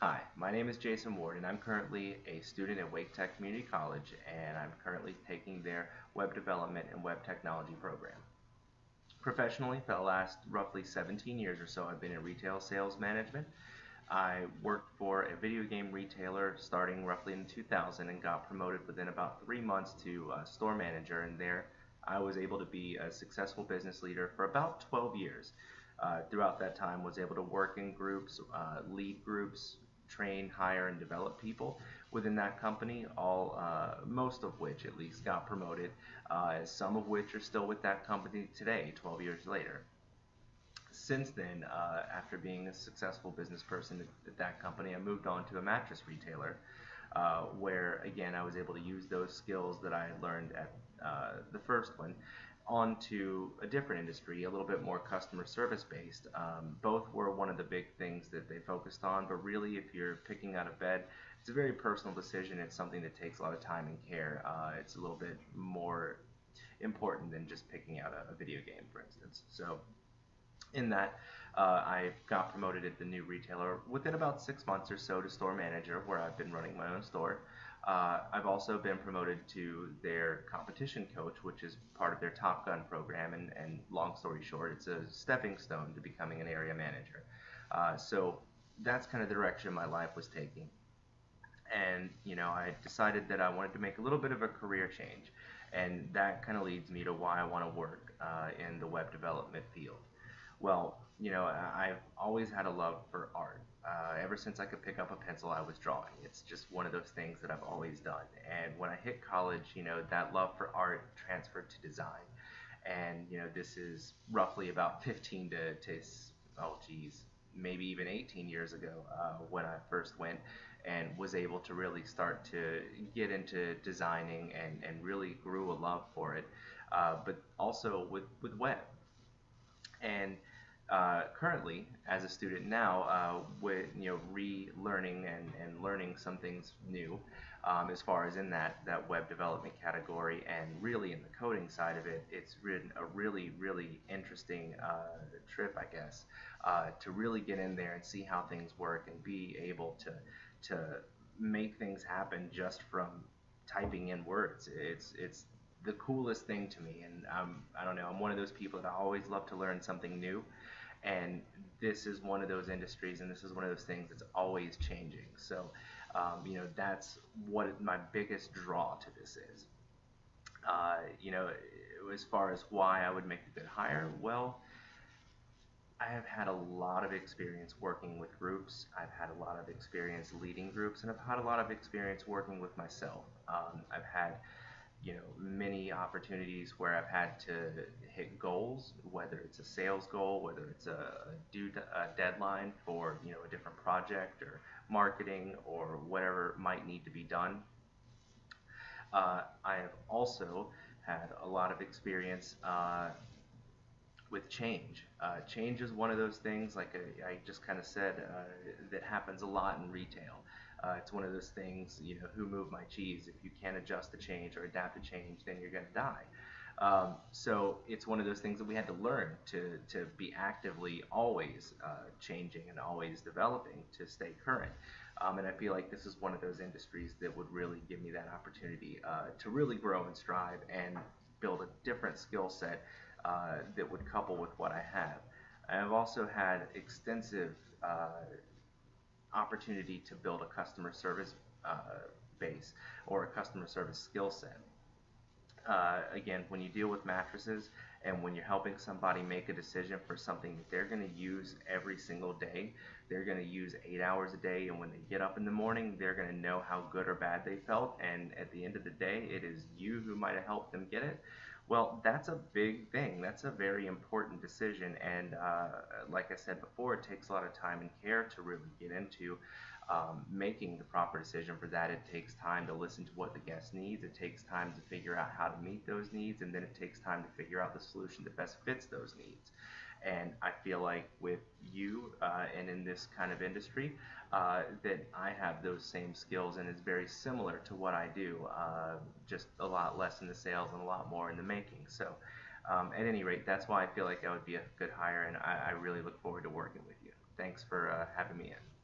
Hi, my name is Jason Ward, and I'm currently a student at Wake Tech Community College, and I'm currently taking their web development and web technology program. Professionally, for the last roughly 17 years or so, I've been in retail sales management. I worked for a video game retailer starting roughly in 2000 and got promoted within about 3 months to store manager, and there I was able to be a successful business leader for about 12 years. Throughout that time, was able to work in groups, lead groups, train, hire, and develop people within that company. Most of which at least got promoted. Some of which are still with that company today, 12 years later. Since then, after being a successful business person at that company, I moved on to a mattress retailer, where again I was able to use those skills that I had learned at the first one onto a different industry, a little bit more customer service based. Both were one of the big things that they focused on, but really, if you're picking out of bed, it's a very personal decision. It's something that takes a lot of time and care. It's a little bit more important than just picking out a video game, for instance. So in that, I got promoted at the new retailer within about 6 months or so to store manager, where I've been running my own store. I've also been promoted to their competition coach, which is part of their Top Gun program, and long story short, it's a stepping stone to becoming an area manager. So that's kind of the direction my life was taking. And I decided that I wanted to make a little bit of a career change, and that kind of leads me to why I want to work in the web development field. Well, I've always had a love for art. Ever since I could pick up a pencil, I was drawing. It's just one of those things that I've always done. And when I hit college, that love for art transferred to design. And this is roughly about 15 to oh geez, maybe even 18 years ago, when I first went and was able to really start to get into designing, and really grew a love for it. But also with web. And currently, as a student now, with relearning and learning some things new, as far as in that web development category, and really in the coding side of it, it's been a really interesting trip, I guess, to really get in there and see how things work and be able to make things happen just from typing in words. It's the coolest thing to me, and I don't know, I'm one of those people that I always love to learn something new, and this is one of those industries, and this is one of those things that's always changing. So that's what my biggest draw to this is. You know, as far as why I would make a good hire, well, I have had a lot of experience working with groups. I've had a lot of experience leading groups, and I've had a lot of experience working with myself. I've had many opportunities where I've had to hit goals, whether it's a sales goal, whether it's a deadline for a different project or marketing or whatever might need to be done. I have also had a lot of experience with change. Change is one of those things, like I just kind of said, that happens a lot in retail. It's one of those things, who moved my cheese? If you can't adjust to change or adapt to change, then you're going to die. So it's one of those things that we had to learn to be actively always changing and always developing to stay current. And I feel like this is one of those industries that would really give me that opportunity to really grow and strive and build a different skill set that would couple with what I have. I've also had extensive opportunity to build a customer service base, or a customer service skill set. Again, when you deal with mattresses, and when you're helping somebody make a decision for something that they're going to use every single day, they're going to use 8 hours a day, and when they get up in the morning, they're going to know how good or bad they felt, and at the end of the day, it is you who might have helped them get it. Well, that's a big thing. That's a very important decision, and like I said before, it takes a lot of time and care to really get into making the proper decision for that. It takes time to listen to what the guest needs. It takes time to figure out how to meet those needs, and then it takes time to figure out the solution that best fits those needs. And I feel like with you and in this kind of industry, that I have those same skills, and it's very similar to what I do, just a lot less in the sales and a lot more in the making. So at any rate, that's why I feel like I would be a good hire, and I really look forward to working with you. Thanks for having me in.